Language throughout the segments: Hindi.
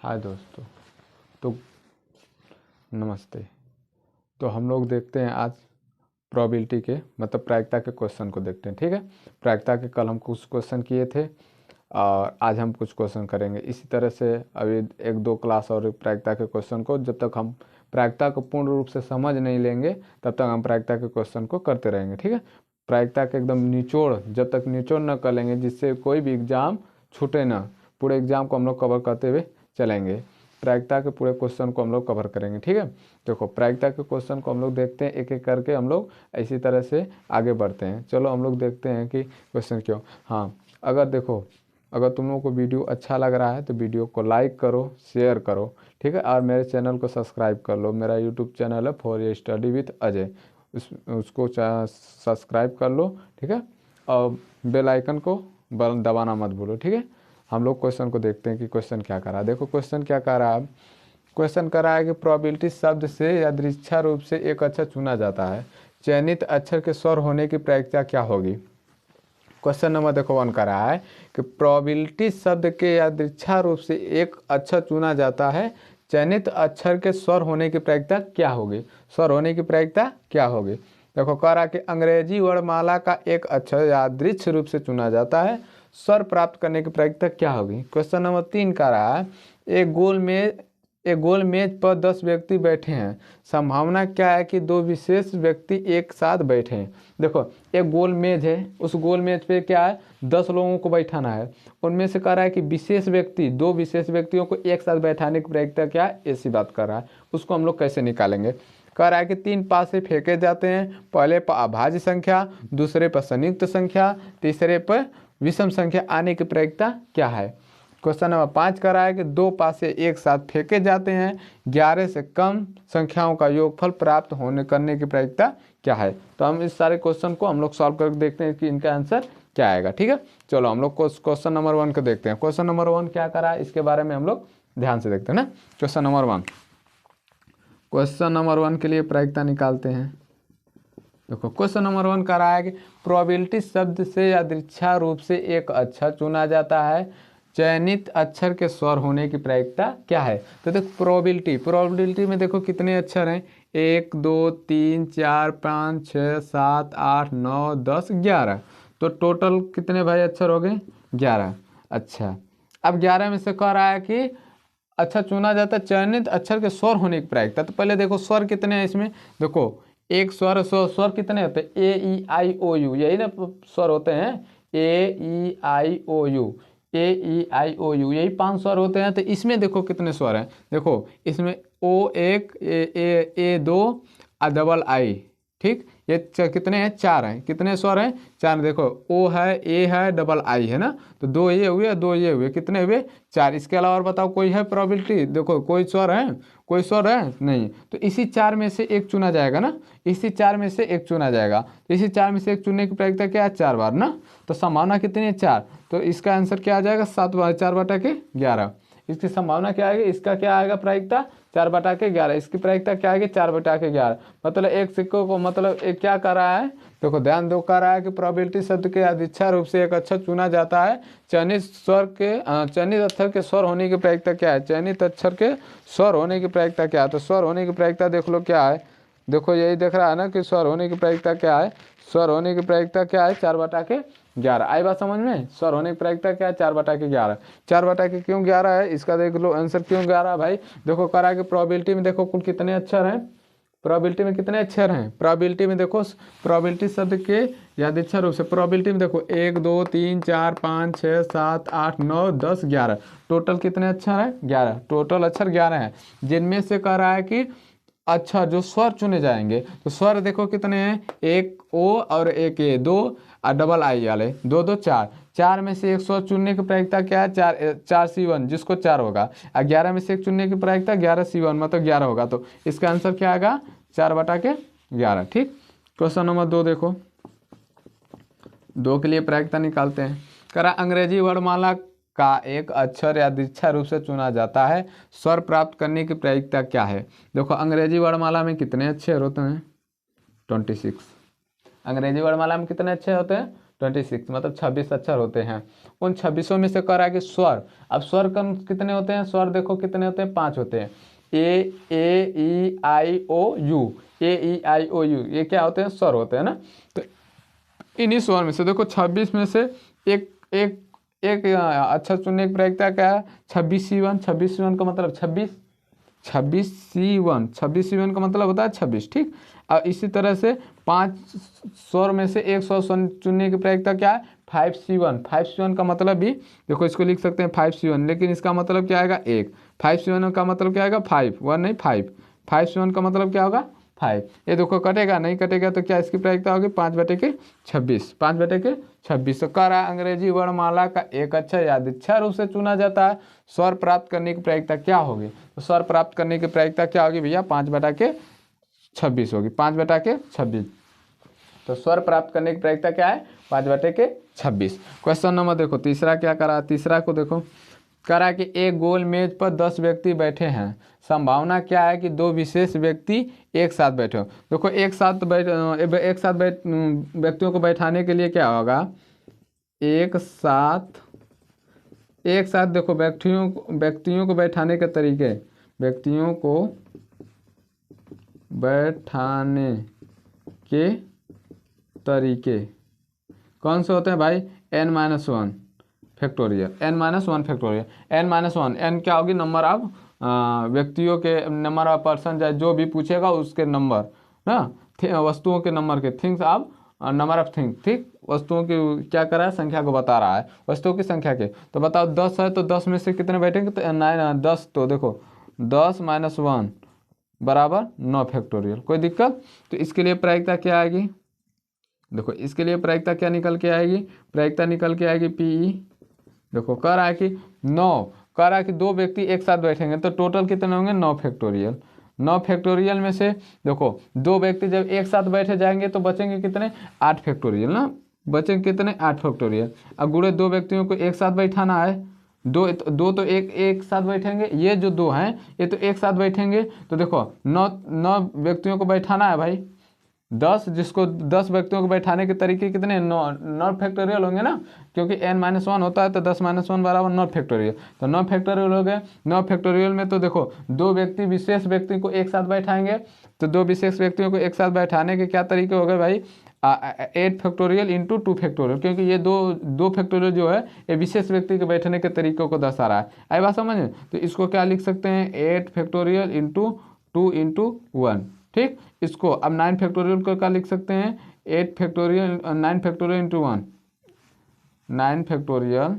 हाय दोस्तों। तो नमस्ते। तो हम लोग देखते हैं आज प्रोबेबिलिटी के मतलब प्रायिकता के क्वेश्चन को देखते हैं। ठीक है, प्रायिकता के कल हम कुछ क्वेश्चन किए थे और आज हम कुछ क्वेश्चन करेंगे। इसी तरह से अभी एक दो क्लास और प्रायिकता के क्वेश्चन को, जब तक हम प्रायिकता को पूर्ण रूप से समझ नहीं लेंगे तब तक हम प्रायिकता के क्वेश्चन को करते रहेंगे। ठीक है, प्रायिकता के एकदम निचोड़, जब तक निचोड़ न कर लेंगे जिससे कोई भी एग्जाम छूटे ना, पूरे एग्जाम को हम लोग कवर करते हुए चलेंगे। प्रायिकता के पूरे क्वेश्चन को हम लोग कवर करेंगे। ठीक है, देखो प्रायिकता के क्वेश्चन को हम लोग देखते हैं, एक एक करके हम लोग इसी तरह से आगे बढ़ते हैं। चलो हम लोग देखते हैं कि क्वेश्चन क्यों। हाँ, अगर तुम लोगों को वीडियो अच्छा लग रहा है तो वीडियो को लाइक करो, शेयर करो। ठीक है, और मेरे चैनल को सब्सक्राइब कर लो। मेरा यूट्यूब चैनल है for a study with Ajay, उसको सब्सक्राइब कर लो। ठीक है, और बेल आइकन को दबाना मत भूलो। ठीक है, हम लोग क्वेश्चन को देखते हैं कि क्वेश्चन क्या कर रहा है। देखो क्वेश्चन क्या कर रहा है। क्वेश्चन कर रहा है कि प्रोबेबिलिटी शब्द से यादृच्छा रूप से एक अक्षर चुना जाता है, चयनित अक्षर के स्वर होने की प्रायिकता क्या होगी। क्वेश्चन नंबर देखो 1 कर रहा है कि प्रोबेबिलिटी शब्द के यादृच्छा रूप से एक अक्षर चुना जाता है, चयनित अक्षर के स्वर होने की प्रायिकता क्या होगी। स्वर होने की प्रायिकता क्या होगी। देखो कह रहा कि अंग्रेजी वर्णमाला का एक अक्षर यादृच्छ रूप से चुना जाता है, स्वर प्राप्त करने की प्रायिकता क्या होगी। क्वेश्चन नंबर 3 का रहा है एक गोल मेज पर 10 व्यक्ति बैठे हैं, संभावना क्या है कि दो विशेष व्यक्ति एक साथ बैठे हैं। देखो एक गोल मेज है, उस गोल मेज पे क्या है 10 लोगों को बैठाना है, उनमें से कह रहा है कि विशेष व्यक्ति, दो विशेष व्यक्तियों को एक साथ बैठाने की प्रायिकता क्या है, ऐसी बात कर रहा है। उसको हम लोग कैसे निकालेंगे। कह रहा है कि 3 पासे फेंके जाते हैं, पहले पर अभाज्य संख्या, दूसरे पर संयुक्त संख्या, तीसरे पर विषम संख्या आने की प्रायिकता क्या है। क्वेश्चन नंबर 5 कर रहा है कि 2 पासे एक साथ फेंके जाते हैं, 11 से कम संख्याओं का योगफल प्राप्त होने करने की प्रायिकता क्या है। तो हम इस सारे क्वेश्चन को हम लोग सॉल्व करके देखते हैं कि इनका आंसर क्या आएगा। ठीक है, चलो हम लोग क्वेश्चन नंबर 1 को देखते हैं। क्वेश्चन नंबर 1 क्या करा है इसके बारे में हम लोग ध्यान से देखते हैं ना। क्वेश्चन नंबर 1 के लिए प्रायिकता निकालते हैं। देखो क्वेश्चन नंबर 1 कह रहा है कि प्रोबेबिलिटी शब्द से यादृच्छा रूप से एक अक्षर चुना जाता है, चयनित अक्षर के स्वर होने की प्रायिकता क्या है। तो देखो प्रोबेबिलिटी में देखो कितने अक्षर हैं, 1 2 3 4 5 6 7 8 9 10 11। तो टोटल कितने भाई अक्षर हो गए 11। अच्छा, अब 11 में से कह रहा है कि अक्षर चुना जाता है, चयनित अक्षर के स्वर होने की प्रायिकता। तो पहले देखो स्वर कितने हैं इसमें। देखो एक स्वर कितने होते हैं, ए ई आई ओ यू, यही ना स्वर होते हैं, ए ई आई ओ you, A E I O you, यही 5 स्वर होते हैं। तो इसमें देखो कितने स्वर हैं। देखो इसमें ओ एक, ए दो, डबल आई। ठीक, ये कितने हैं 4 हैं। कितने स्वर हैं 4। देखो ओ है, ए है, डबल आई है ना, तो 2 ये हुए, 2 ये हुए, कितने हुए 4। इसके अलावा और बताओ कोई है प्रोबेबिलिटी। देखो कोई स्वर है नहीं। तो इसी 4 में से एक चुना जाएगा ना, इसी 4 में से एक चुना जाएगा। तो इसी 4 में से एक चुनने की प्रायिकता क्या है 4 बार ना। तो संभावना कितनी है 4। तो इसका आंसर क्या आ जाएगा 4/11। इसकी संभावना क्या आएगी, इसका क्या आएगा प्रायिकता 4/11। इसकी प्रायिकता क्या आएगी 4/11। मतलब एक सिक्कों को मतलब एक क्या कर रहा है, देखो ध्यान दो, कर रहा है कि प्रोबेबिलिटी शब्द के यादृच्छा रूप से एक अक्षर चुना जाता है, चयनित अक्षर के स्वर होने की प्रायिकता क्या है, चयनित अक्षर के स्वर होने की प्रायिकता क्या है। तो स्वर होने की प्रायिकता देख लो क्या है। देखो यही देख रहा है ना कि स्वर होने की प्रायिकता क्या है। स्वर होने की प्रायिकता क्या है 4/11। आई बात समझ में। स्वर होने की प्रायिकता क्या है 4/11। 4/11 क्यों 11 है, इसका देख लो आंसर क्यों 11 भाई। देखो करा कि प्रोबेबिलिटी में देखो कुल कितने अक्षर हैं, प्रोबेबिलिटी में कितने अक्षर हैं। प्रोबेबिलिटी में देखो प्रोबेबिलिटी शब्द के यादृच्छा रूप से प्रोबेबिलिटी में देखो 1 2 3 4 5 6 7 8 9 10 11। टोटल कितने अक्षर हैं 11। टोटल अक्षर 11 हैं, जिनमें से कह रहा है कि अच्छा जो स्वर चुने जाएंगे। तो स्वर देखो कितने हैं, एक ओ और एक ए, 2 और डबल आई वाले 2 2 4। 4 में से एक स्वर चुनने की प्रायिकता क्या है 4C1, जिसको 4 होगा। और 11 में से एक चुनने की प्रायिकता 11C1 मतलब 11 होगा। तो इसका आंसर क्या आएगा 4/11। ठीक, क्वेश्चन नंबर 2 देखो, 2 के लिए प्रायिकता निकालते हैं। करा अंग्रेजी वर्णमाला का एक अक्षर यादृच्छा रूप से चुना जाता है, स्वर प्राप्त करने की प्रायिकता क्या है। देखो अंग्रेजी वर्णमाला में कितने अक्षर होते हैं 26। अंग्रेजी वर्णमाला में कितने अक्षर होते हैं 26 मतलब 26 अक्षर होते हैं। उन 26 में से करा कि स्वर, अब स्वर कम कितने होते हैं, स्वर देखो कितने होते हैं, 5 होते हैं। ए ई आई ओ you, A E I O you, ये क्या होते हैं, स्वर होते हैं ना। तो इन्हीं स्वर में से देखो 26 में से एक एक एक अक्षर चुनने की प्रायिकता क्या है, 26C1। 26C1 का मतलब 26, 26C1 का मतलब होता है 26, ठीक। और इसी तरह से 5 स्वर में से एक स्वर चुनने की प्रायिकता क्या है, 5C1। 5C1 का मतलब भी देखो, इसको लिख सकते हैं 5C1, लेकिन इसका मतलब क्या आएगा, 1। 5C1 का मतलब क्या आएगा, 5, 1 नहीं 5। 5C1 का मतलब क्या होगा, 5। ये देखो कटेगा नहीं, कटेगा तो क्या इसकी प्रायिकता होगी, 5/26, 5/26। तो कह रहा है अंग्रेजी वर्णमाला का एक अक्षर यादृच्छा रूप से चुना जाता है, स्वर प्राप्त करने की प्रायिकता क्या होगी, तो स्वर प्राप्त करने की प्रायिकता क्या होगी भैया, 5/26 होगी, 5/26। तो स्वर प्राप्त करने की प्रायिकता क्या है, 5/26। क्वेश्चन नंबर देखो तीसरा क्या करा, तीसरा को देखो, करा कि एक गोल मेज पर 10 व्यक्ति बैठे हैं, संभावना क्या है कि 2 विशेष व्यक्ति एक साथ बैठे हो। देखो एक साथ व्यक्तियों को बैठाने के लिए क्या होगा, एक साथ देखो व्यक्तियों को बैठाने के तरीके, व्यक्तियों को बैठाने के तरीके कौन से होते हैं भाई, n-1 factorial, n-1 factorial, n-1, n क्या होगी, नंबर ऑफ व्यक्तियों के, नंबर ऑफ पर्सन, चाहे जो भी पूछेगा उसके नंबर ना, वस्तुओं के नंबर के, things of number of thing, ठीक, वस्तुओं की क्या कर रहा है, संख्या को बता रहा है, वस्तुओं की संख्या के। तो बताओ 10 है तो 10 में से कितने बैठेंगे, तो 9, 10, तो देखो 10 - 1 बराबर 9 फैक्टोरियल, कोई दिक्कत। तो इसके लिए प्रायिकता क्या आएगी, देखो इसके लिए प्रायिकता क्या निकल के आएगी, प्रायिकता निकल के आएगी PE। देखो कह रहा है कि 9, कह रहा है कि 2 व्यक्ति एक साथ बैठेंगे तो टोटल कितने होंगे, 9 फैक्टोरियल। 9 फैक्टोरियल में से देखो 2 व्यक्ति जब एक साथ बैठे जाएंगे तो बचेंगे कितने, 8 फैक्टोरियल ना, बचेंगे कितने, 8 फैक्टोरियल। अब गुणे 2 व्यक्तियों को एक साथ बैठाना है, दो तो एक साथ बैठेंगे, ये जो 2 हैं ये तो एक साथ बैठेंगे, तो देखो 9 व्यक्तियों को बैठाना है भाई, 10 जिसको 10 व्यक्तियों को बैठाने के तरीके कितने, 9 फैक्टोरियल होंगे ना, क्योंकि n-1 होता है तो 10 - 1 बराबर 9 फैक्टोरियल, तो 9 फैक्टोरियल हो गए। 9 फैक्टोरियल में तो देखो 2 व्यक्ति विशेष व्यक्ति को एक साथ बैठाएंगे, तो 2 विशेष व्यक्तियों को एक साथ बैठाने के क्या तरीके हो गए भाई, 8 फैक्टोरियल इंटू 2 फैक्टोरियल, क्योंकि ये दो फैक्टोरियल जो है ये विशेष व्यक्ति के बैठने के तरीकों को दर्शा रहा है। आई बात समझ में, तो इसको क्या लिख सकते हैं, 8 फैक्टोरियल इंटू 2 इंटू 1, ठीक। इसको अब 9 फैक्टोरियल को क्या लिख सकते हैं, 8 फैक्टोरियल 9 फैक्टोरियल इंटू 1, 9 फैक्टोरियल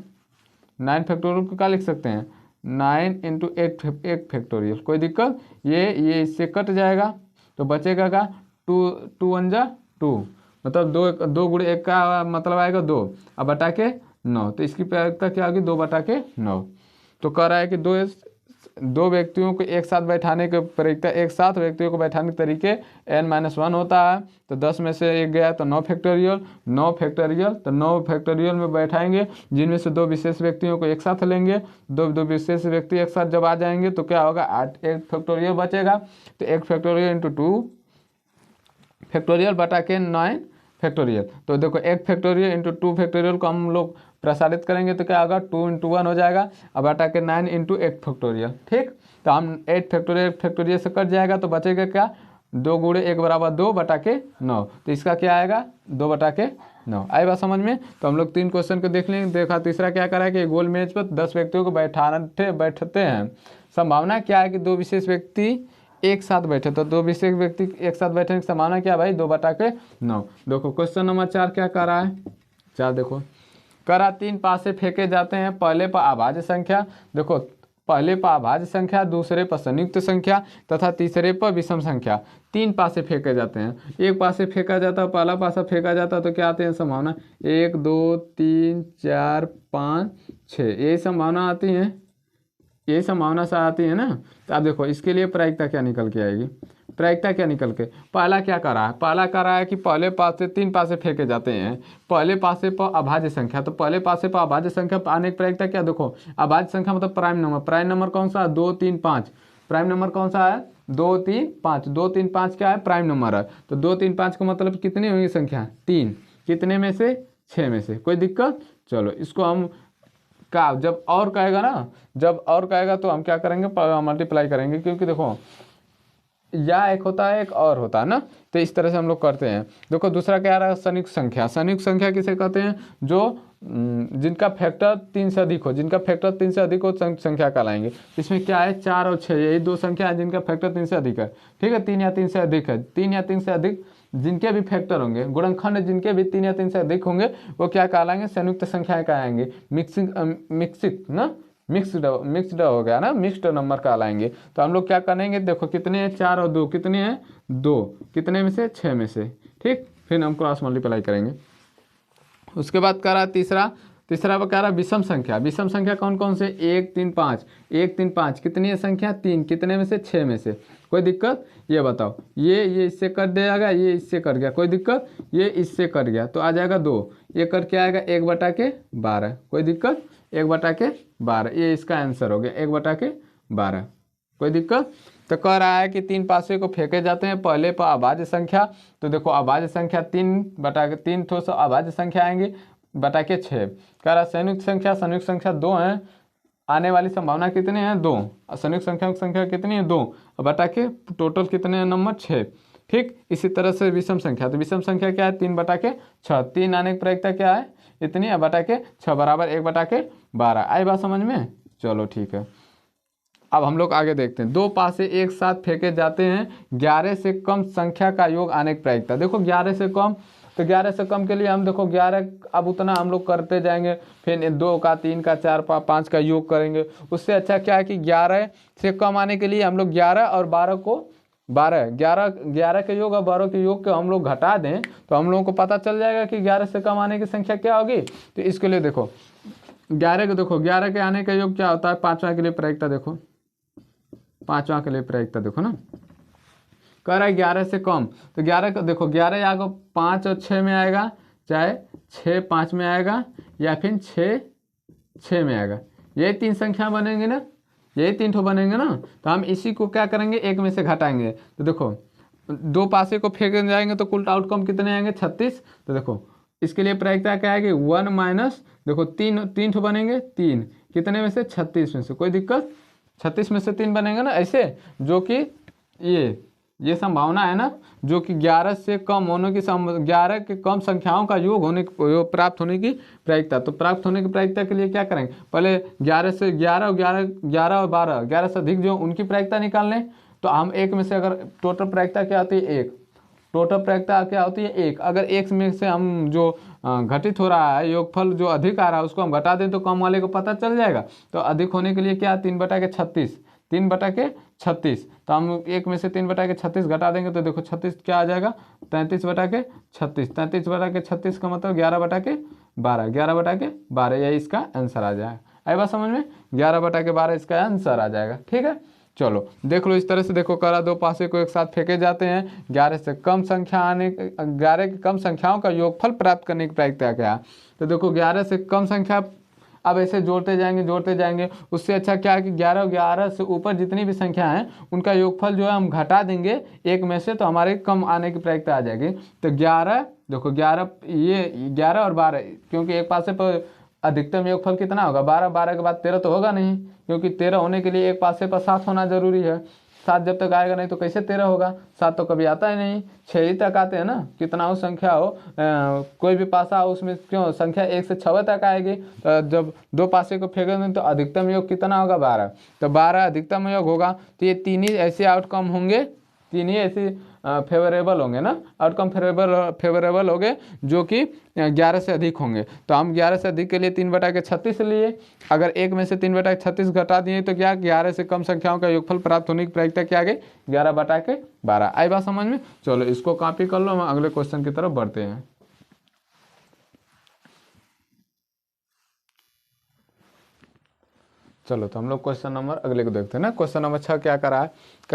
को क्या लिख सकते हैं, 9 इंटू 8 फैक्टोरियल, कोई दिक्कत। ये इससे कट जाएगा तो बचेगा का 2 1 जा 2, मतलब 2 गुणे 1 का मतलब आएगा 2, अब बटा के 9, तो इसकी प्रायिकता क्या होगी, 2/9। तो कह रहा है कि दो व्यक्तियों को एक साथ बैठाने के प्रायिकता, एक साथ व्यक्तियों को बैठाने के तरीके n-1 होता है, तो 10 में से 1 गया तो 9 फैक्टोरियल, तो 9 फैक्टोरियल में बैठाएंगे, जिनमें से 2 विशेष व्यक्तियों को एक साथ लेंगे, दो विशेष व्यक्ति एक साथ जब आ जाएंगे तो क्या होगा, 1 फैक्टोरियल बचेगा, तो 1 फैक्टोरियल इंटू 2 फैक्टोरियल बटा के 9 फैक्टोरियल। तो देखो 1 फैक्टोरियल इंटू 2 फैक्टोरियल को हम लोग प्रसारित करेंगे तो क्या होगा, 2 इंटू 1 हो जाएगा, अब बटा के 9 इंटू 8 फैक्टोरियल, ठीक। तो हम 8 फैक्टोरियल से कट जाएगा तो बचेगा क्या, 2 गुणे 1 बराबर 2 बटा के 9, तो इसका क्या आएगा, 2/9। आई बात समझ में। तो हम लोग 3 क्वेश्चन को देख लेंगे। देखा तीसरा क्या करा है कि गोल मेज पर 10 व्यक्तियों को बैठते हैं, संभावना क्या है कि 2 विशेष व्यक्ति एक साथ बैठे, तो 2 विशेष व्यक्ति एक साथ बैठने की संभावना क्या भाई, 2/9। देखो क्वेश्चन नंबर 4 क्या कर रहा है, 4 देखो करा 3 पासे फेंके जाते हैं, पहले पर अभाज्य संख्या, देखो पहले पर अभाज्य संख्या, दूसरे पर संयुक्त संख्या तथा तीसरे पर विषम संख्या, 3 पासे फेंके जाते हैं। एक पासे फेंका जाता है, पहला पासा फेंका जाता है तो क्या आते हैं संभावना, 1 2 3 4 5 6, यही संभावना आती है, यही संभावना से आती है ना। तो आप देखो इसके लिए प्रायिकता क्या निकल के आएगी, प्रायिकता क्या निकल के, पहला क्या कर रहा है, पहला कर रहा है कि पहले पासे 3 पासे फेंके जाते हैं, पहले पासे पर अभाज्य संख्या, तो पहले पासे पर अभाज्य संख्या आने की प्रायिकता क्या, देखो अभाज्य संख्या मतलब प्राइम नंबर, प्राइम नंबर कौन सा है, 2 3 5, प्राइम नंबर कौन सा है, 2 3 5, 2 3 5 क्या है, प्राइम नंबर है, तो 2 3 5 का मतलब कितनी होगी संख्या, 3, कितने में से 6 में से। कोई दिक्कत? चलो इसको हम का जब और कहेगा ना, जब और कहेगा तो हम क्या करेंगे, मल्टीप्लाई करेंगे, क्योंकि देखो या एक होता है एक और होता है ना, तो इस तरह से हम लोग करते हैं। देखो दूसरा क्या आ रहा है, संयुक्त संख्या। संयुक्त संख्या किसे कहते हैं? जो जिनका फैक्टर 3 से अधिक हो, जिनका फैक्टर 3 से अधिक हो संयुक्त संख्या कहलाएंगे। इसमें क्या है, 4 और 6, यही दो संख्या है जिनका फैक्टर 3 से अधिक है। ठीक है, 3 या 3 से अधिक है, 3 या 3 से अधिक जिनके भी फैक्टर होंगे, गुणनखंड जिनके भी 3 या 3 से अधिक होंगे, वो क्या कहलाएंगे, संयुक्त संख्याएं कहलाएंगे। मिक्सिंग ना, मिक्स्ड हो गया ना, मिक्स्ड नंबर कहलाएंगे। तो हम लोग क्या करेंगे, देखो कितने हैं, 4 और 2, कितने हैं, 2, कितने में से, 6 में से। ठीक, फिर हम क्रॉस मल्टीप्लाई करेंगे। उसके बाद कह रहा तीसरा पर कह रहा विषम संख्या। विषम संख्या कौन कौन से, 1 3 5, 1 3 5, कितनी है संख्या, 3, कितने में से, 6 में से। कोई दिक्कत? ये बताओ, ये इससे कट जाएगा, ये इससे कट गया, कोई दिक्कत? ये इससे कट गया तो आ जाएगा 2, ये कट के आएगा 1/12। कोई दिक्कत? 1/12, ये इसका आंसर हो गया, 1/12। कोई दिक्कत? तो कह रहा है कि 3 पासे को फेंके जाते हैं, पहले पर अभाज्य संख्या। तो देखो अभाज्य संख्या 3/3 तो अभाज्य संख्या आएंगी बटा के 6। कह रहा संयुक्त संख्या 2 है, आने वाली संभावना कितने हैं, 2। संयुक्त संख्या कितनी है, 2, बटा के टोटल कितने हैं नंबर, 6। ठीक, इसी तरह से विषम संख्या। तो विषम संख्या क्या है, 3/6, 3 आने की प्रायिकता क्या है, इतनी, बटा के 6 बराबर 1/12। आई बात समझ में? चलो ठीक है, अब हम लोग आगे देखते हैं। 2 पासे एक साथ फेंके जाते हैं, 11 से कम संख्या का योग आने की प्रायिकता। देखो 11 से कम, तो 11 से कम के लिए हम देखो 11, अब उतना हम लोग करते जाएंगे, फिर 2 का 3 का 4 का 5 का योग करेंगे। उससे अच्छा क्या है कि 11 से कम आने के लिए हम लोग 11 और 12 को 11 के योग और 12 के योग को हम लोग घटा दें, तो हम लोगों को पता चल जाएगा कि 11 से कम आने की संख्या क्या होगी। तो इसके लिए देखो 11 को, देखो 11 के आने का योग क्या होता है, 5वां के लिए प्रायिकता देखो, 5वां के लिए प्रायिकता देखो ना, कह रहा है 11 से कम। तो 11 को देखो, 11 या 5 और 6 में आएगा, चाहे 6 5 में आएगा, या फिर 6 6 में आएगा। यही 3 संख्या बनेंगे ना, यही 3 ठो बनेंगे ना। तो हम इसी को क्या करेंगे, एक में से घटाएंगे। तो देखो 2 पासे को फेंक जाएंगे तो कुल आउटकम कितने आएंगे, 36। तो देखो इसके लिए प्रायिकता क्या आएगी, 1 माइनस, देखो 3 ठो बनेंगे, 3 कितने में से, 36 में से। कोई दिक्कत? 36 में से 3 बनेंगे ना ऐसे, जो कि ये संभावना है ना, जो कि 11 से कम होने की 11 के कम संख्याओं का योग होने प्राप्त होने की प्रायिकता। तो प्राप्त होने की प्रायिकता के लिए क्या करेंगे, पहले 11 से 11 और 11 और 12, 11 से अधिक जो उनकी प्रायिकता निकाल लें। तो हम एक में से, अगर टोटल प्रायिकता क्या होती है, 1, टोटल प्रायिकता क्या होती है, 1। अगर 1 में से हम जो घटित हो रहा है योगफल जो अधिक आ रहा है उसको हम घटा दें तो कम वाले को पता चल जाएगा। तो अधिक होने के लिए क्या, 3/36, 3/36। तो हम 1 में से 3/36 घटा देंगे तो देखो 36 क्या आ जाएगा, 33/36। 33/36 का मतलब 11/12, 11/12, यही इसका आंसर आ जाएगा। आई बात समझ में? 11/12 इसका आंसर आ जाएगा। ठीक है, चलो देख लो इस तरह से। देखो करा 2 पासे को एक साथ फेंके जाते हैं, 11 से कम संख्या 11 की कम संख्याओं का योगफल प्राप्त करने की प्रायिकता क्या है। तो देखो 11 से कम संख्या, अब ऐसे जोड़ते जाएंगे। उससे अच्छा क्या है कि 11 और 11 से ऊपर जितनी भी संख्या हैं उनका योगफल जो है हम घटा देंगे एक में से, तो हमारे कम आने की प्रायिकता आ जाएगी। तो 11, देखो 11, ये 11 और 12, क्योंकि एक पासे पर अधिकतम योगफल कितना होगा, 12, 12 के बाद 13 तो होगा नहीं, क्योंकि 13 होने के लिए एक पासे पर 7 होना जरूरी है। 7 जब तक आएगा नहीं तो कैसे 13 होगा, 7 तो कभी आता ही नहीं, 6 ही तक आते हैं ना, कितना हो संख्या हो, कोई भी पासा हो उसमें क्यों संख्या 1 से 6 तक आएगी। तो जब 2 पासे को फेंकेंगे तो अधिकतम योग कितना होगा, 12। तो 12 अधिकतम योग होगा। तो ये 3 ही ऐसे आउटकम होंगे, 3 ही ऐसे फेवरेबल होंगे ना, आउटकम फेवरेबल होंगे जो कि 11 से अधिक होंगे। तो हम 11 से अधिक के लिए 3/36 लिए। अगर 1 में से 3/36 घटा दिए तो क्या, 11 से कम संख्याओं का योगफल प्राप्त होने की प्रायिकता क्या आ गई, 11/12। आई बात समझ में? चलो इसको कॉपी कर लो, हम अगले क्वेश्चन की तरफ बढ़ते हैं। चलो तो हम लोग क्वेश्चन नंबर अगले को देखते हैं ना। क्वेश्चन नंबर 6 क्या करा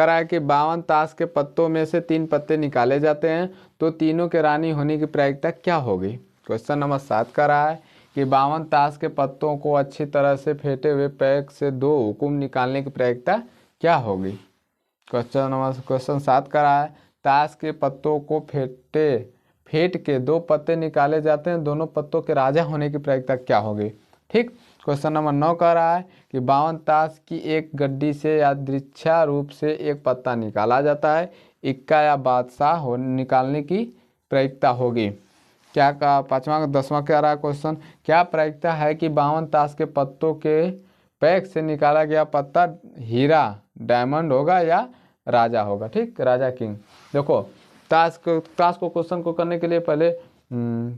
है कि 52 ताश के पत्तों में से 3 पत्ते निकाले जाते हैं, तो तीनों के रानी होने की प्रायिकता क्या होगी। क्वेश्चन नंबर 7 का रहा है कि 52 ताश के पत्तों को अच्छी तरह से फेंटे हुए पैक से 2 हुकुम निकालने की प्रायिकता क्या होगी। क्वेश्चन 7 का रहा है ताश के पत्तों को फेंट के 2 पत्ते निकाले जाते हैं, दोनों पत्तों के राजा होने की प्रायिकता क्या होगी। ठीक। क्वेश्चन नंबर 9 कह रहा है कि 52 ताश की एक गड्डी से यादृच्छा रूप से एक पत्ता निकाला जाता है, इक्का या बादशाह हो निकालने की प्रायिकता होगी। क्या कहा 5वां 10वां कह रहा है क्वेश्चन, क्या प्रायिकता है कि 52 ताश के पत्तों के पैक से निकाला गया पत्ता हीरा डायमंड होगा या राजा होगा। ठीक, राजा किंग। देखो ताश को क्वेश्चन को करने के लिए पहले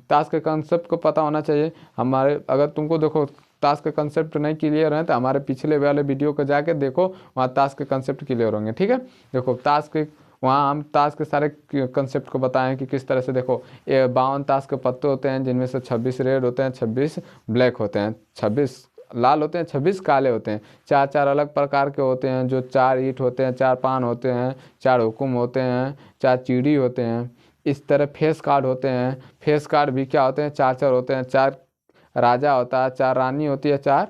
ताश के कंसेप्ट को पता होना चाहिए हमारे। अगर तुमको देखो ताश के कंसेप्ट नहीं क्लियर है तो हमारे पिछले वाले वीडियो को जाके देखो, वहाँ ताश के कंसेप्ट क्लियर होंगे। ठीक है, देखो ताश के वहाँ हम ताश के सारे कंसेप्ट को बताएं कि किस तरह से। देखो ये 52 ताश के पत्ते होते हैं, जिनमें से 26 रेड होते हैं, 26 ब्लैक होते हैं, 26 लाल होते हैं, 26 काले होते हैं। 4 अलग प्रकार के होते हैं, जो 4 ईंट होते हैं, 4 पान होते हैं, 4 हुकुम होते हैं, 4 चीड़ी होते हैं। इस तरह फेस कार्ड होते हैं। फेस कार्ड भी क्या होते हैं, 4 होते हैं। 4 राजा होता है, 4 रानी होती है, 4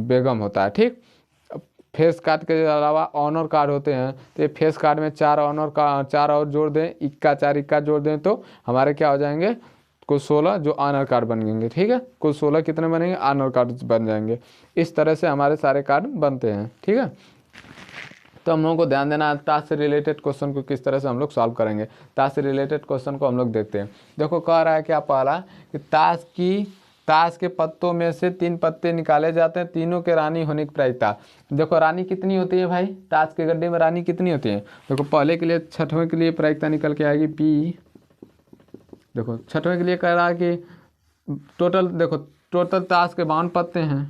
बेगम होता है। ठीक, फेस कार्ड के अलावा ऑनर कार्ड होते हैं, तो ये फेस कार्ड में 4 ऑनर का 4 और जोड़ दें, इक्का 4 इक्का जोड़ दें तो हमारे क्या हो जाएंगे, कुल 16 जो ऑनर कार्ड बन जाएंगे। ठीक है, कुल 16 कितने बनेंगे, ऑनर कार्ड बन जाएंगे। इस तरह से हमारे सारे कार्ड बनते हैं। ठीक है, तो हम लोगों को ध्यान देना है ताश से रिलेटेड क्वेश्चन को किस तरह से हम लोग सॉल्व करेंगे। ताश से रिलेटेड क्वेश्चन को हम लोग देखते हैं। देखो कह रहा है क्या पहला कि ताश के पत्तों में से 3 पत्ते निकाले जाते हैं, तीनों के रानी होने की प्रायिकता। देखो रानी कितनी होती है भाई, ताश के गड्ढे में रानी कितनी होती है। देखो पहले के लिए 6वें के लिए प्रायिकता निकल के आएगी पी। देखो 6वें के लिए कह रहा है कि टोटल ताश के 52 पत्ते हैं,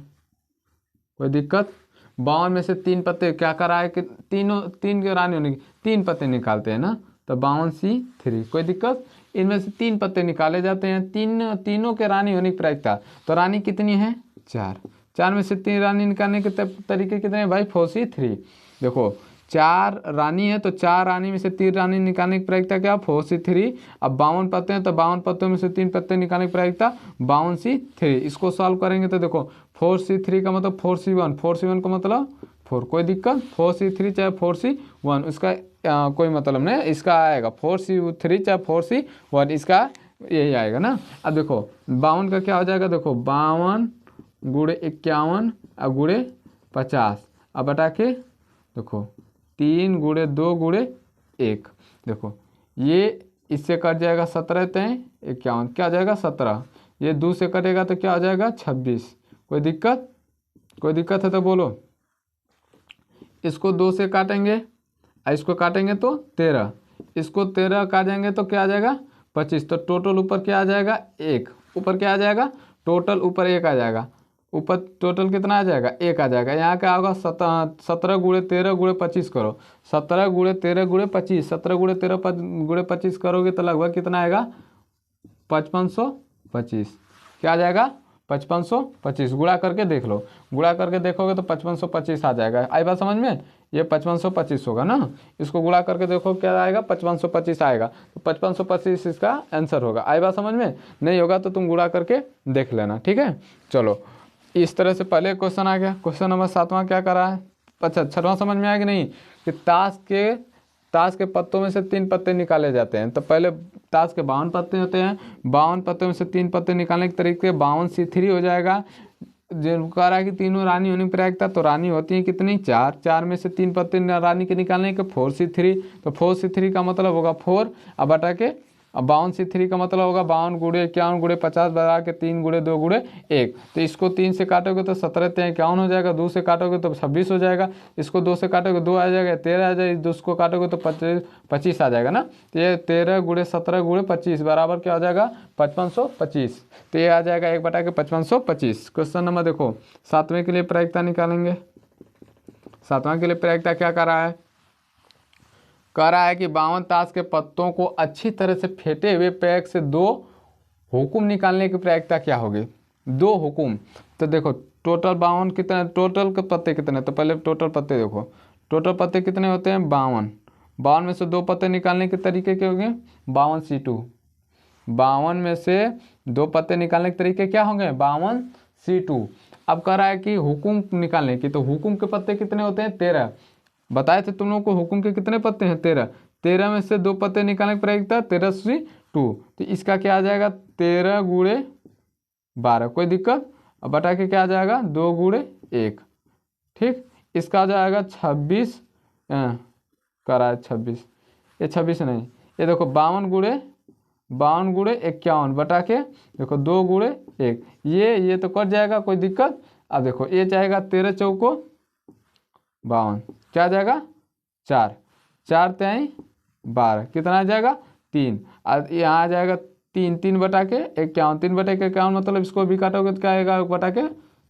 कोई दिक्कत। 52 में से 3 पत्ते क्या कर रहा है कि तीन के रानी होने की 3 पत्ते निकालते हैं ना, तो 52C3 कोई दिक्कत। इनमें से 3 पत्ते निकाले जाते हैं, तीनों के रानी होने की प्रायिकता। तो रानी कितनी है, 4 में से 3 रानी निकालने के तरीके कितने हैं भाई, 4C3। देखो 4 रानी है तो 4 रानी में से 3 रानी निकालने की प्रायिकता क्या, 4C3। अब 52 पत्ते हैं तो 52 पत्तों में से 3 पत्ते निकालने की प्रायिकता 52C3। इसको सॉल्व करेंगे तो देखो 4C3 का मतलब 4C1, 4C1 का मतलब 4, कोई दिक्कत। 4C3 चाहे 4C1 उसका कोई मतलब नहीं, इसका आएगा 4C3 चाहे 4C1 इसका यही आएगा ना। अब देखो 52 का क्या हो जाएगा, देखो 52 गुणे 51 और गुणे 50, अब बटा के देखो 3 गुणे 2 गुणे 1। देखो ये इससे कट जाएगा 17 3 51, क्या हो जाएगा 17। ये 2 से कटेगा तो क्या हो जाएगा 26। कोई दिक्कत है तो बोलो। इसको 2 से काटेंगे और इसको काटेंगे तो 13, इसको 13 काटेंगे तो क्या आ जाएगा 25। तो टोटल ऊपर क्या आ जाएगा 1, ऊपर क्या आ जाएगा टोटल ऊपर 1 आ जाएगा, ऊपर टोटल कितना आ जाएगा 1 आ जाएगा। यहाँ क्या होगा 17 गुणे 13 गुणे 25 करो, 17 गुणे 13 गुणे 25, 17 गुणे 13 गुणे 25 करोगे तो लगभग कितना आएगा 5525। क्या आ जाएगा 5525। गुणा करके देख लो, गुणा करके देखोगे तो 5525 आ जाएगा। आई बात समझ में, ये 5525 होगा ना। इसको गुणा करके देखो क्या आएगा 5525 आएगा, तो 5525 इसका आंसर होगा। आई बात समझ में, नहीं होगा तो तुम गुणा करके देख लेना। ठीक है, चलो इस तरह से पहले क्वेश्चन आ गया। क्वेश्चन नंबर 7वां क्या कर रहा है, अच्छा 6वां समझ में आया कि नहीं, कि ताश के पत्तों में से 3 पत्ते निकाले जाते हैं। तो पहले ताश के 52 पत्ते होते हैं, 52 पत्ते में से 3 पत्ते निकालने के तरीके 52C3 हो जाएगा। जो कह रहा है कि तीनों रानी होने की प्रायिकता, तो रानी होती है कितनी 4 में से 3 पत्ते रानी के निकालने के 4C3। तो 4C3 का मतलब होगा 4, अब बटा के अब 52C3 का मतलब होगा 52 गुणे 51 गुणे 50 बढ़ा के 3 गुणे 2 गुणे 1। तो इसको 3 से काटोगे तो 17 3 51 हो जाएगा, 2 से काटोगे तो 26 हो जाएगा, इसको 2 से काटोगे 2 आ जाएगा, 13 आ जाएगा, 2 को काटोगे तो 25 आ जाएगा ना। तो ये 13 गुणे 17 गुणे 25 बराबर क्या हो जाएगा 5525। तो ये आ जाएगा 1 बटा के 5525। क्वेश्चन नंबर देखो 7वें के लिए प्रायिकता निकालेंगे। 7वां के लिए प्रायिकता क्या कर रहा है, कह रहा है कि 52 ताश के पत्तों को अच्छी तरह से फेंटे हुए पैक से 2 हुकुम निकालने की प्रायिकता क्या होगी, 2 हुकुम। तो देखो टोटल 52 कितने, टोटल के पत्ते कितने, तो पहले टोटल पत्ते देखो, टोटल पत्ते कितने होते हैं 52। 52 में से 2 पत्ते निकालने के तरीके क्या होंगे 52C2। 52 में से 2 पत्ते निकालने के तरीके क्या होंगे 52C2। अब कह रहा है कि हुकुम निकालने की, तो हुकुम के पत्ते कितने होते हैं 13। बताए थे तुम लोगों को हुकुम के कितने पत्ते हैं 13। 13 में से 2 पत्ते निकालने की प्रायिकता 13C2 टू, तो इसका क्या आ जाएगा 13 × 12, कोई दिक्कत। अब बटा के क्या आ जाएगा 2 × 1, ठीक। इसका आ जाएगा 26 करा 26, ये 26 नहीं, ये देखो 52 × 51 बटा के देखो 2 × 1, ये तो कट जाएगा, कोई दिक्कत। अब देखो ये जाएगा 13 चौको 52, क्या आ जाएगा 4, 4 × 12 कितना आ जाएगा 3, और यहाँ आ जाएगा 3, 3 बटा के 51, 3 बटा के 51 मतलब इसको भी काटोगे तो क्या आएगा 1 बटा के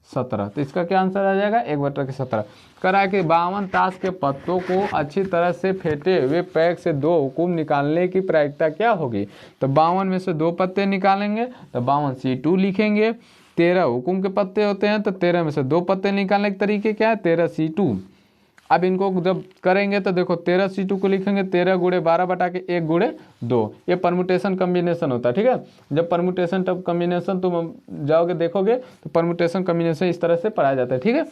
17, तो इसका क्या आंसर आ जाएगा 1 बटा के 17। करा कि 52 ताश के पत्तों को अच्छी तरह से फेंटे हुए पैक से 2 हुकुम निकालने की प्रायिकता क्या होगी। तो 52 में से 2 पत्ते निकालेंगे तो 52C2 लिखेंगे। 13 हुकुम के पत्ते होते हैं तो 13 में से 2 पत्ते निकालने के तरीके क्या है 13C2। अब इनको जब करेंगे तो देखो 13C2 को लिखेंगे 13 × 12 बटा के 1 × 2, ये परमुटेशन कम्बिनेशन होता है, ठीक है। जब परमुटेशन तब कम्बिनेशन तुम जाओगे देखोगे तो परमुटेशन कम्बिनेशन इस तरह से पढ़ाया जाता है, ठीक है।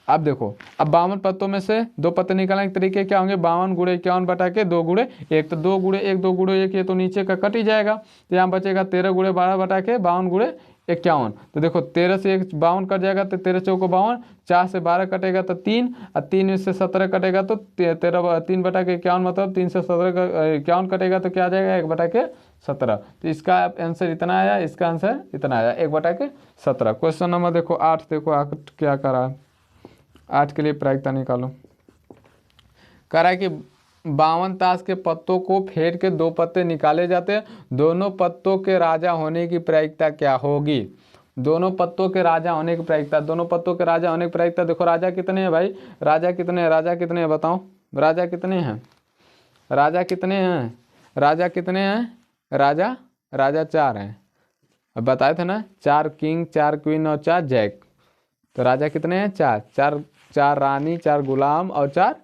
अब देखो, अब 52 पत्तों में से 2 पत्ते निकालने के तरीके क्या होंगे 52 × 51 बटा के 2 × 1, तो 2 × 1 2 × 1 ये तो नीचे का कट ही जाएगा, तो यहाँ बचेगा 13 × 12 बटा के 52 × 51, तो देखो 13 से 1 52 कट जाएगा तो 13 चौको 52, 4 से 12 कटेगा तो 3, और 3 में से 17 कटेगा तो 3 बटा के 51 मतलब 3 से 17 51 कटेगा तो क्या आ जाएगा 1 बटा के 17, तो इसका आंसर इतना आया, इसका आंसर इतना आया 1 बटा के 17। क्वेश्चन नंबर देखो 8, देखो 8 क्या करा है, 8 के लिए प्रायिकता निकालो। कह रहा है कि 52 ताश के पत्तों को फेर के 2 पत्ते निकाले जाते हैं, दोनों पत्तों के राजा होने की प्रायिकता क्या होगी। दोनों पत्तों के राजा होने की प्रायिकता, दोनों पत्तों के राजा होने की प्रायिकता देखो राजा कितने हैं भाई, राजा कितने हैं, राजा कितने हैं बताओ, राजा कितने हैं, राजा कितने हैं, राजा कितने हैं, राजा 4 हैं, अब बताए थे ना 4 किंग 4 क्वीन और 4 जैक, तो राजा कितने हैं 4, 4 रानी 4 गुलाम और 4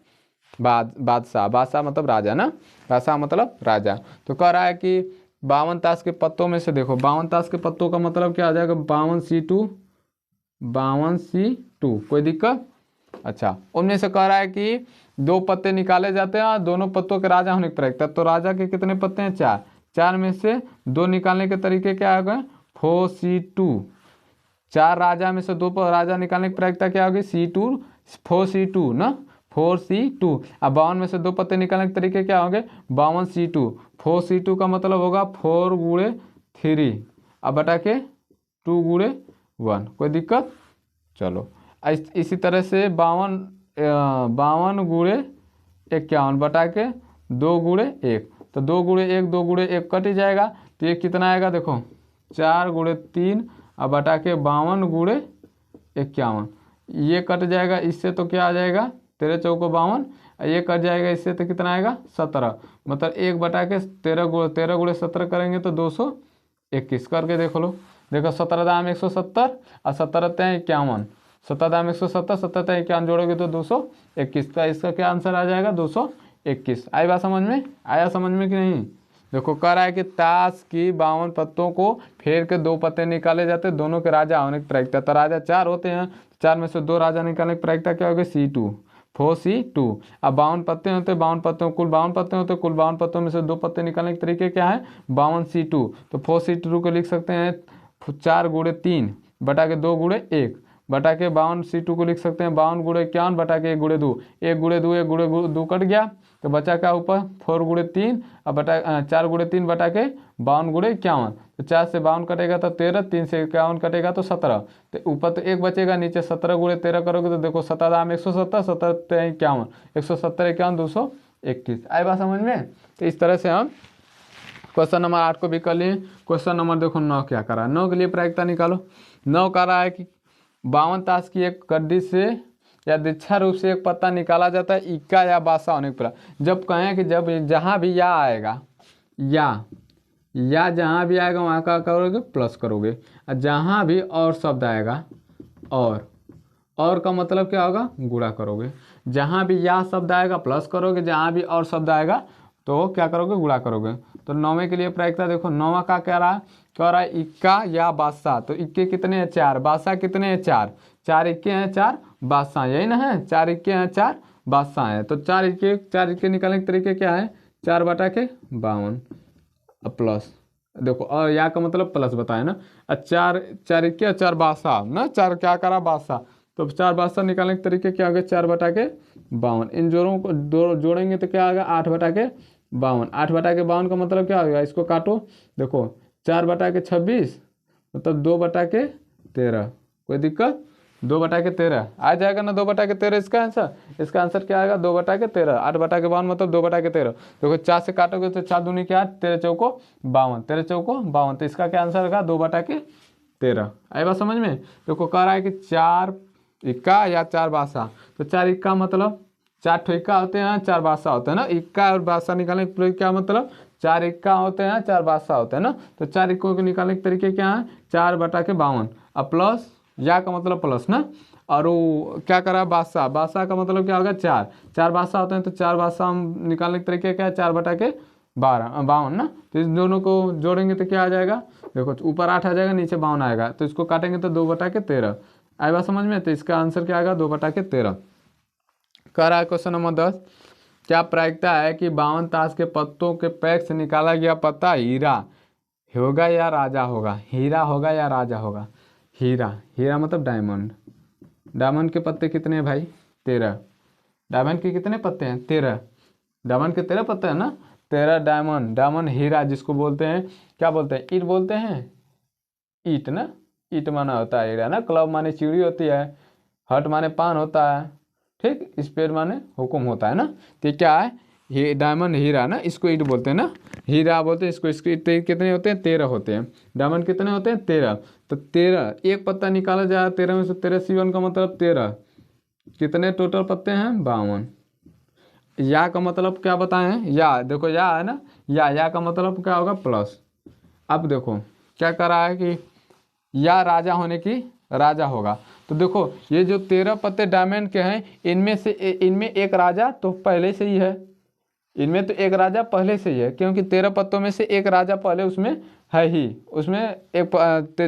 बादशाह, बादशाह मतलब राजा ना, बादशाह मतलब राजा। तो कह रहा है कि 52 ताश के पत्तों में से देखो 52 ताश के पत्तों का मतलब क्या आ जाएगा 52C2, कोई दिक्कत। अच्छा, उनमें से कह रहा है कि 2 पत्ते निकाले जाते हैं और दोनों पत्तों के राजा होने की प्रायिकता, तो राजा के कितने पत्ते हैं 4, 4 में से 2 निकालने के तरीके क्या आ गए 4C2, 4 राजा में से 2 राजा निकालने की प्रायिकता क्या होगी 4C2 ना, 4C2। अब 52 में से 2 पत्ते निकालने के तरीके क्या होंगे 52C2, 4C2 का मतलब होगा 4 × 3 अब बटा के 2 × 1, कोई दिक्कत। चलो इसी तरह से 52 × 51 बटा के 2 × 1, तो 2 × 1 2 × 1 कट ही जाएगा, तो ये कितना आएगा देखो 4 × 3 अब बटा के 52 × 51, ये कट जाएगा इससे तो क्या आ जाएगा 13 चौको 52, ये कट जाएगा इससे तो कितना आएगा 17, मतलब 1 बटा के 13 × 17 करेंगे तो 221 करके देख लो, देखो 17 दाम 170 और 17 × 51, 17 दाम 170 17 × 51 जोड़ोगे तो 221 का, इसका क्या आंसर आ जाएगा 221। आई बात समझ में, आया समझ में कि नहीं। देखो कह रहा है कि ताश की 52 पत्तों को फेर के 2 पत्ते निकाले जाते हैं, दोनों के राजा होने की प्रायिकता, तो राजा 4 होते हैं, 4 में से 2 राजा निकालने की प्रायिकता क्या होगी C2, 4C2। अब 52 पत्ते होते हैं, 52 पत्तों कुल 52 पत्ते होते हैं, कुल 52 पत्तों में से 2 पत्ते निकालने के तरीके क्या है 52C2, तो 4C2 को लिख सकते हैं 4 × 3 बटा के 2 × 1 बटा के 52C2 को लिख सकते हैं 52 × 51 बटा के 1 × 2, 1 × 2 1 × 2 कट गया, तो बचा क्या ऊपर 4 × 3 अब बटा 4 × 3 बटा के 52 × 51, तो 4 से 52 कटेगा तो 13, 3 से 51 कटेगा तो 17, तो ऊपर तो 1 बचेगा, नीचे 17 × 13 करोगे तो देखो 17 दाम 170 17 × 51 170 51 221। आई बात समझ में। तो इस तरह से हम क्वेश्चन नंबर 8 को भी कर लिए। क्वेश्चन नंबर देखो 9 क्या करा है, 9 के लिए प्रायिकता निकालो। 9 कह रहा है कि 52 ताश की एक कड्डी से यादृच्छा रूप से एक पत्ता निकाला जाता है, इक्का या बासा होने पर। जब कहें कि जब जहाँ भी या आएगा या जहाँ भी आएगा वहाँ का करोगे प्लस करोगे, और जहाँ भी और शब्द आएगा और का मतलब क्या होगा गुणा करोगे, जहाँ भी या शब्द आएगा प्लस करोगे, जहाँ भी और शब्द आएगा तो क्या करोगे गुणा करोगे। तो 9वें के लिए प्रायिकता देखो 9वां का कह रहा है इक्का या बादशाह, तो इक्के कितने हैं 4, बादशाह कितने हैं 4, 4 इक्के हैं 4 बादशाह, यही ना है 4 इक्के हैं 4 बादशाह हैं, तो 4 इक्के निकालने के तरीके क्या है 4 बटा के 52 प्लस देखो और या का मतलब प्लस बताए ना। चार चार इक्के और चार बासा ना, चार क्या करा बासा, तो चार बासा निकालने के तरीके क्या हो गए, 4/52। इन जोड़ों को जोड़ेंगे तो क्या आ गया, 8/52। 8/52 का मतलब क्या होगा, इसको काटो, देखो 4/26 मतलब 2/13। कोई दिक्कत, 2/13 आ जाएगा ना, 2/13 इसका आंसर। इसका आंसर क्या आएगा, 2/13। 8/52 मतलब 2/13। देखो 4 से काटोगे तो 4 दूनी क्या, 13 चौको 52, 13 चौको 52, तो इसका क्या आंसर होगा, 2/13। आई बात समझ में। देखो कह रहा है कि 4 इक्का या 4 बासा, तो 4 इक्का मतलब 4 ठो इक्का होते हैं, 4 बासा होते हैं ना, इक्का और बासा निकालने के क्या मतलब, 4 इक्का होते हैं, 4 बासा होते हैं ना, तो 4 इक्कों को निकालने के तरीके क्या है, 4/52 अब प्लस या का मतलब प्लस ना, और वो क्या करा बादशाह, बादशाह का मतलब क्या होगा, 4 4 बादशाह होते हैं, तो 4 बादशाह हम निकालने के तरीके क्या है, 4/52 ना, तो इस दोनों को जोड़ेंगे तो क्या आ जाएगा, देखो ऊपर 8 आ जाएगा, नीचे 52 आएगा, तो इसको काटेंगे तो 2/13 आए बात समझ में, तो इसका आंसर क्या आएगा, 2/13। कह रहा है क्वेश्चन नंबर 10, क्या प्रायिकता है कि 52 ताश के पत्तों के पैक से निकाला गया पत्ता हीरा होगा या राजा होगा, हीरा होगा या राजा होगा। हीरा, हीरा मतलब डायमंड। डायमंड के पत्ते कितने हैं भाई, 13। डायमंड के कितने पत्ते हैं, 13। डायमंड के 13 पत्ते हैं ना, 13 डायमंड। डायमंड हीरा जिसको बोलते हैं, क्या बोलते हैं, ईट बोलते हैं, ईट ना, ईट माना होता है हीरा ना, क्लब माने चिड़ी होती है, हट माने पान होता है, ठीक, स्पेड माने हुकुम होता है ना, तो क्या है, ये डायमंड हीरा ना, इसको ईट बोलते हैं ना, हीरा बोलते हैं इसको। इसके कितने होते हैं, 13 होते हैं। डायमंड कितने होते हैं, 13। तो 13 एक पत्ता निकाला जाए, 13 में से 13 C1 का मतलब 13, कितने टोटल पत्ते हैं, 52। या का मतलब क्या बताएं हैं, या देखो या है ना, या का मतलब क्या होगा, प्लस। अब देखो क्या कर रहा है कि या राजा होने की, राजा होगा, तो देखो ये जो 13 पत्ते डायमंड के हैं, इनमें एक राजा तो पहले से ही है, इनमें तो एक राजा पहले से ही है, क्योंकि 13 पत्तों में से एक राजा पहले उसमें है ही, उसमें एक